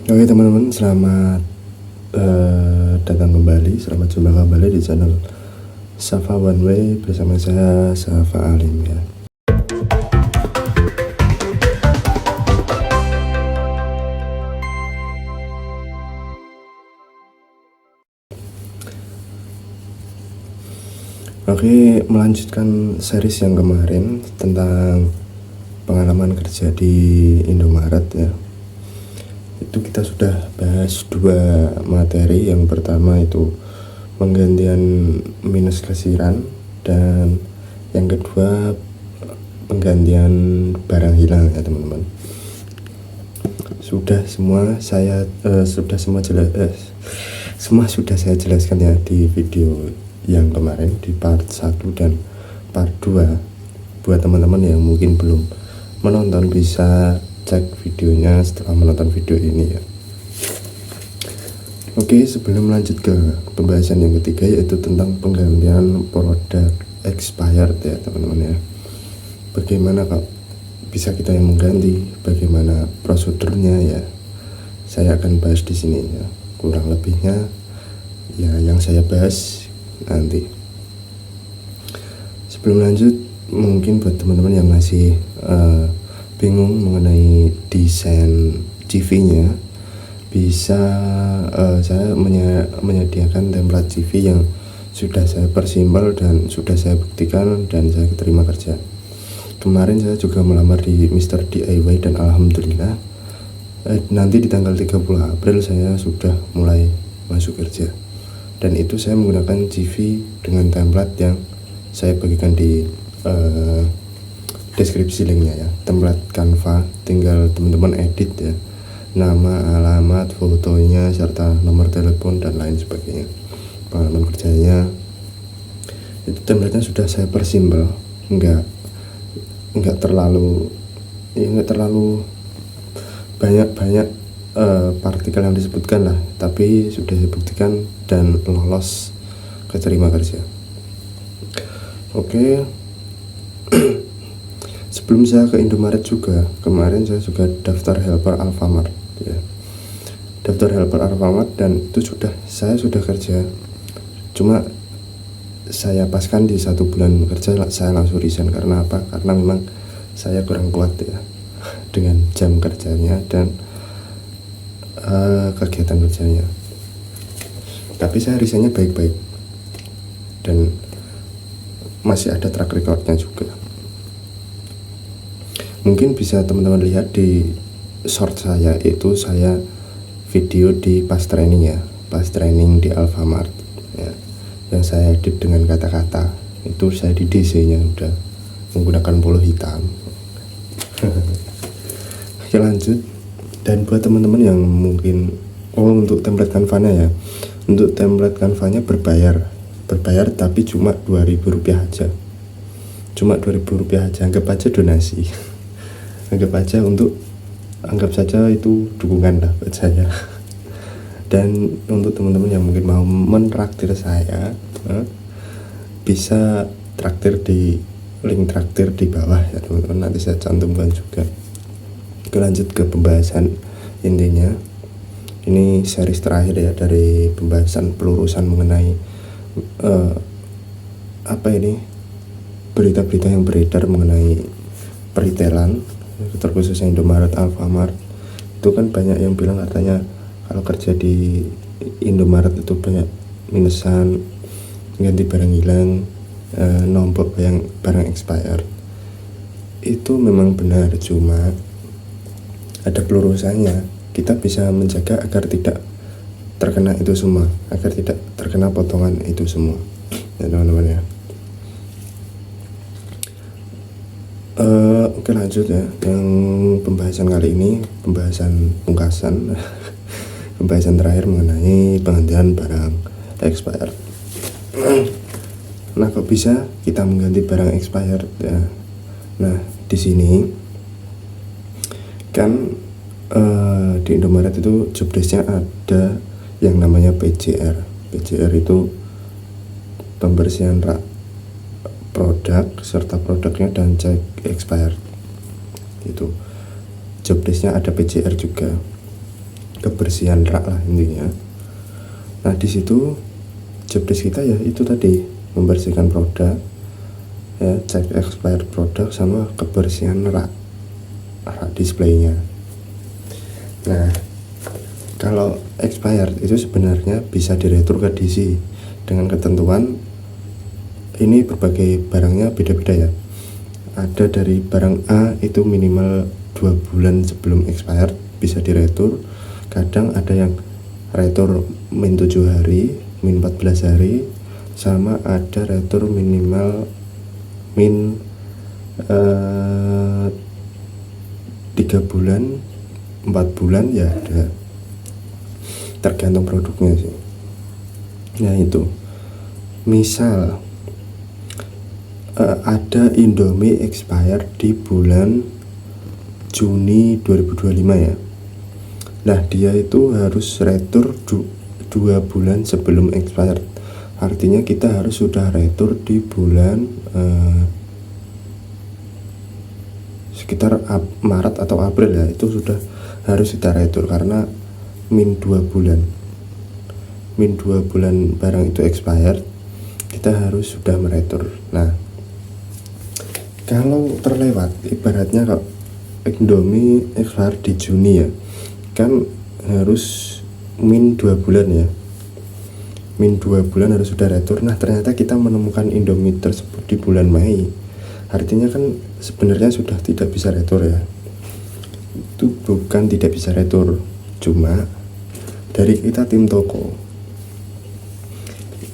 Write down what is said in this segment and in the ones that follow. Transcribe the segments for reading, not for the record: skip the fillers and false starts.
Oke teman-teman, selamat datang kembali, selamat jumpa kembali di channel Safa One Way bersama saya Safa Alim ya. Oke, melanjutkan series yang kemarin tentang pengalaman kerja di Indomaret ya. Itu kita sudah bahas dua materi. Yang pertama itu penggantian minus kasiran, dan yang kedua penggantian barang hilang ya teman-teman. Sudah semua saya semua sudah saya jelaskan ya di video yang kemarin di part 1 dan part 2. Buat teman-teman yang mungkin belum menonton, bisa cek videonya setelah menonton video ini ya. Oke, sebelum lanjut ke pembahasan yang ketiga, yaitu tentang penggantian produk expired ya teman-teman ya. Bagaimana kok bisa kita yang mengganti, bagaimana prosedurnya ya, saya akan bahas di sini ya. Kurang lebihnya ya yang saya bahas nanti. Sebelum lanjut, mungkin buat teman-teman yang masih bingung mengenai desain CV-nya, bisa saya menyediakan template CV yang sudah saya persimpel dan sudah saya buktikan dan saya terima kerja. Kemarin saya juga melamar di Mr. DIY dan alhamdulillah nanti di tanggal 30 April saya sudah mulai masuk kerja. Dan itu saya menggunakan CV dengan template yang saya bagikan di deskripsi linknya ya. Template Canva, tinggal teman-teman edit ya, nama, alamat, fotonya, serta nomor telepon dan lain sebagainya. Pengalaman kerjanya itu template-nya sudah saya persimpel, enggak terlalu banyak partikel yang disebutkan lah, tapi sudah dibuktikan dan lolos keterima kerja. Oke. Sebelum saya ke Indomaret juga, kemarin saya juga daftar helper Alfamart ya. Daftar helper Alfamart dan itu saya sudah kerja. Cuma saya paskan di 1 bulan kerja saya langsung resign. Karena apa? Karena memang saya kurang kuat ya dengan jam kerjanya dan kegiatan kerjanya. Tapi saya resignnya baik-baik dan masih ada track recordnya juga. Mungkin bisa teman-teman lihat di short saya, itu saya video di pas training ya, pas training di Alfamart ya, yang saya edit dengan kata-kata. Itu saya di DC-nya udah menggunakan polo hitam. Oke, lanjut. Dan buat teman-teman yang mungkin untuk template Canva-nya ya, untuk template Canva-nya berbayar tapi cuma Rp2.000 aja, cuma Rp2.000 aja. Anggap aja donasi, anggap saja itu dukungan lah buat saya. Dan untuk teman-teman yang mungkin mau mentraktir saya, bisa traktir di link traktir di bawah ya teman-teman, nanti saya cantumkan juga. Lanjut ke pembahasan intinya. Ini series terakhir ya dari pembahasan pelurusan mengenai berita-berita yang beredar mengenai peritailan, terkhususnya Indomaret, Alfamart. Itu kan banyak yang bilang katanya kalau kerja di Indomaret itu banyak minusan, ganti barang hilang, nombok barang expired. Itu memang benar, cuma ada pelurusannya. Kita bisa menjaga agar tidak terkena itu semua, agar tidak terkena potongan itu semua ya teman-teman ya. Oke, lanjut ya. Yang pembahasan kali ini pembahasan pungkasan pembahasan terakhir mengenai penggantian barang expired. Nah, kok bisa kita mengganti barang expired ya? Nah, di sini kan di Indomaret itu jobdesknya ada yang namanya PJR. PJR itu pembersihan rak produk serta produknya dan cek expired. Itu jobdesknya ada PJR juga. kebersihan rak lah intinya. Nah di situ job desk kita ya itu tadi, membersihkan produk ya, cek expired produk sama kebersihan rak displaynya. Nah kalau expired itu sebenarnya bisa diretur ke DC dengan ketentuan ini, berbagai barangnya beda-beda ya. Ada dari barang A itu minimal 2 bulan sebelum expired bisa diretur. Kadang ada yang retur min 7 hari, min 14 hari, sama ada retur minimal min 3 bulan, 4 bulan ya ada, tergantung produknya sih. Nah itu misal ada Indomie expired di bulan Juni 2025 ya. Nah dia itu harus retur 2 bulan sebelum expired. Artinya kita harus sudah retur di bulan sekitar Maret atau April ya, itu sudah harus kita retur karena min 2 bulan. Min 2 bulan barang itu expired, kita harus sudah meretur. Nah kalau terlewat, ibaratnya kalau Indomie expired di Juni ya, kan harus min 2 bulan ya, min 2 bulan harus sudah retur. Nah ternyata kita menemukan Indomie tersebut di bulan Mei, artinya kan sebenarnya sudah tidak bisa retur ya. Itu bukan tidak bisa retur, cuma dari kita tim toko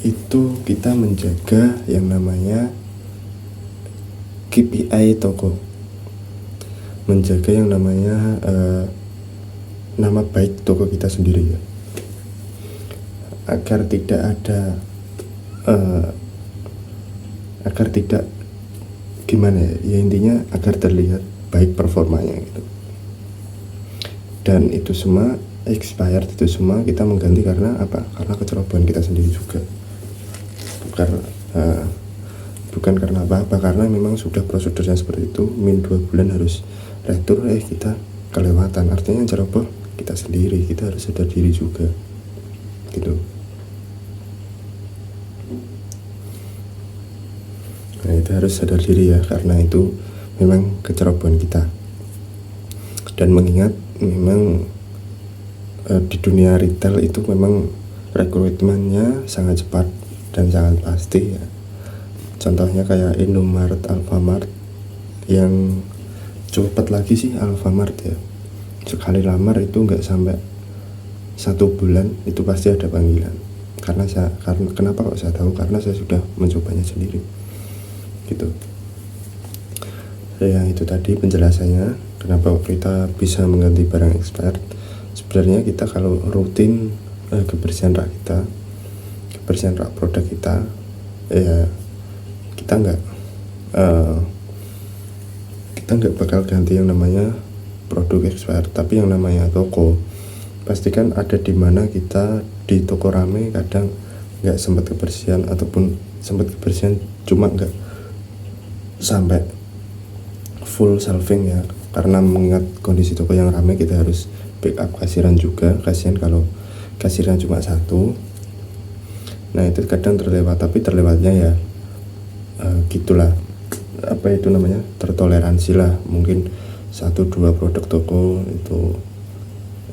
itu kita menjaga yang namanya KPI toko, menjaga yang namanya nama baik toko kita sendiri ya, agar tidak ada agar tidak gimana ya, intinya agar terlihat baik performanya gitu. Dan itu semua expired, itu semua kita mengganti karena apa? Karena kecerobohan kita sendiri juga, bukan karena apa-apa, karena memang sudah prosedurnya seperti itu. Min 2 bulan harus retur, kita kelewatan, artinya yang ceroboh kita sendiri, kita harus sadar diri juga gitu. Nah itu harus sadar diri ya, karena itu memang kecerobohan kita. Dan mengingat memang di dunia retail itu memang rekrutmennya sangat cepat dan sangat pasti ya. Contohnya kayak Indomaret, Alfamart, yang cepat lagi sih Alfamart ya. Sekali lamar itu nggak sampai 1 bulan itu pasti ada panggilan. Karena kenapa kok saya tahu? Karena saya sudah mencobanya sendiri. Gitu. Ya itu tadi penjelasannya kenapa kita bisa mengganti barang expired. Sebenarnya kita kalau rutin kebersihan rak kita, kebersihan rak produk kita, ya kita nggak bakal ganti yang namanya produk expired. Tapi yang namanya toko, pastikan ada di mana kita di toko rame kadang nggak sempat kebersihan, ataupun sempat kebersihan cuma nggak sampai full shelving ya, karena mengingat kondisi toko yang rame kita harus backup kasiran juga. Kasihan kalau kasiran cuma 1. Nah itu kadang terlewat, tapi terlewatnya ya gitulah, apa itu namanya, tertoleransi lah. Mungkin 1-2 produk toko itu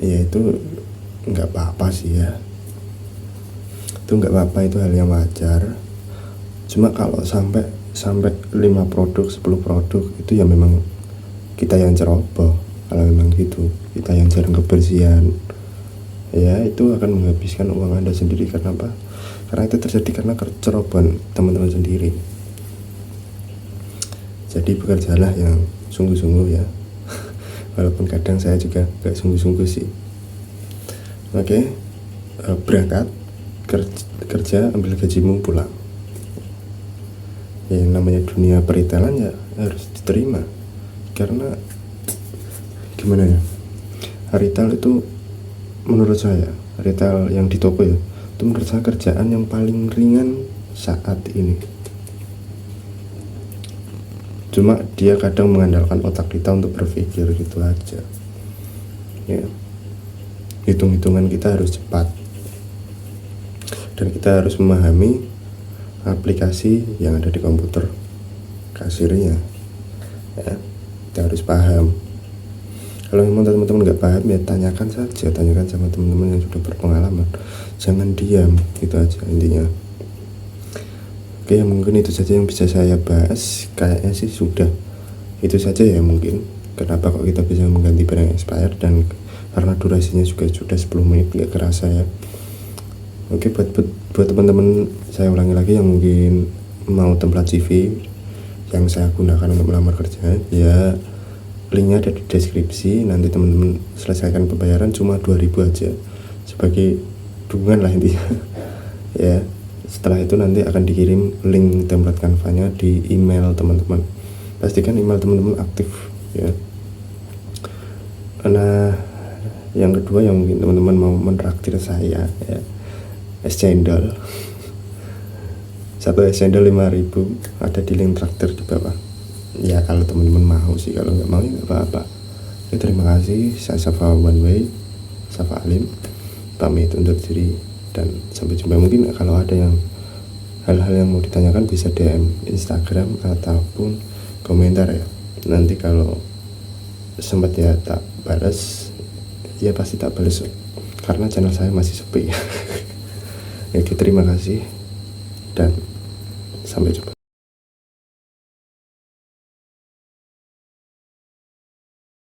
ya itu nggak apa-apa sih ya, itu nggak apa-apa, itu hal yang wajar. Cuma kalau sampai 5 produk, 10 produk itu ya memang kita yang ceroboh. Kalau memang gitu, kita yang jarang kebersihan ya, itu akan menghabiskan uang Anda sendiri. Karena apa? Karena itu terjadi karena kecerobohan teman-teman sendiri. Jadi bekerjalah yang sungguh-sungguh ya. Walaupun kadang saya juga gak sungguh-sungguh sih. Oke, berangkat kerja, ambil gajimu, pulang. Ya, yang namanya dunia peritailan ya harus diterima. Karena gimana ya, retail itu menurut saya, retail yang di toko ya, itu menurut saya kerjaan yang paling ringan saat ini. Cuma dia kadang mengandalkan otak kita untuk berpikir, gitu aja ya. hitung-hitungan kita harus cepat, dan kita harus memahami aplikasi yang ada di komputer kasirnya ya. Kita harus paham. Kalau memang teman-teman nggak paham ya tanyakan saja, tanyakan sama teman-teman yang sudah berpengalaman, jangan diam, gitu aja intinya. Oke, mungkin itu saja yang bisa saya bahas. Kayaknya sih sudah itu saja ya mungkin. Kenapa kok kita bisa mengganti barang expired, dan karena durasinya juga sudah 10 menit, nggak kerasa ya. Oke, buat teman-teman, saya ulangi lagi yang mungkin mau template CV yang saya gunakan untuk melamar kerja ya, linknya ada di deskripsi. Nanti teman-teman selesaikan pembayaran cuma 2.000 aja sebagai dukungan lah intinya ya. Setelah itu nanti akan dikirim link template Canva-nya di email teman-teman. Pastikan email teman-teman aktif ya. Nah, yang kedua yang mungkin teman-teman mau mentraktir saya ya, es cendol. Satu es cendol 5.000, ada di link traktir di bawah. Ya kalau teman-teman mau sih, kalau nggak mau ya nggak apa-apa. Oke, terima kasih. Saya Safa One Way, Safa Alim, pamit undur diri dan sampai jumpa. Mungkin kalau ada yang hal-hal yang mau ditanyakan bisa DM Instagram ataupun komentar ya. Nanti kalau sempat ya tak balas, ya pasti tak balas karena channel saya masih sepi. Oke, terima kasih dan sampai jumpa.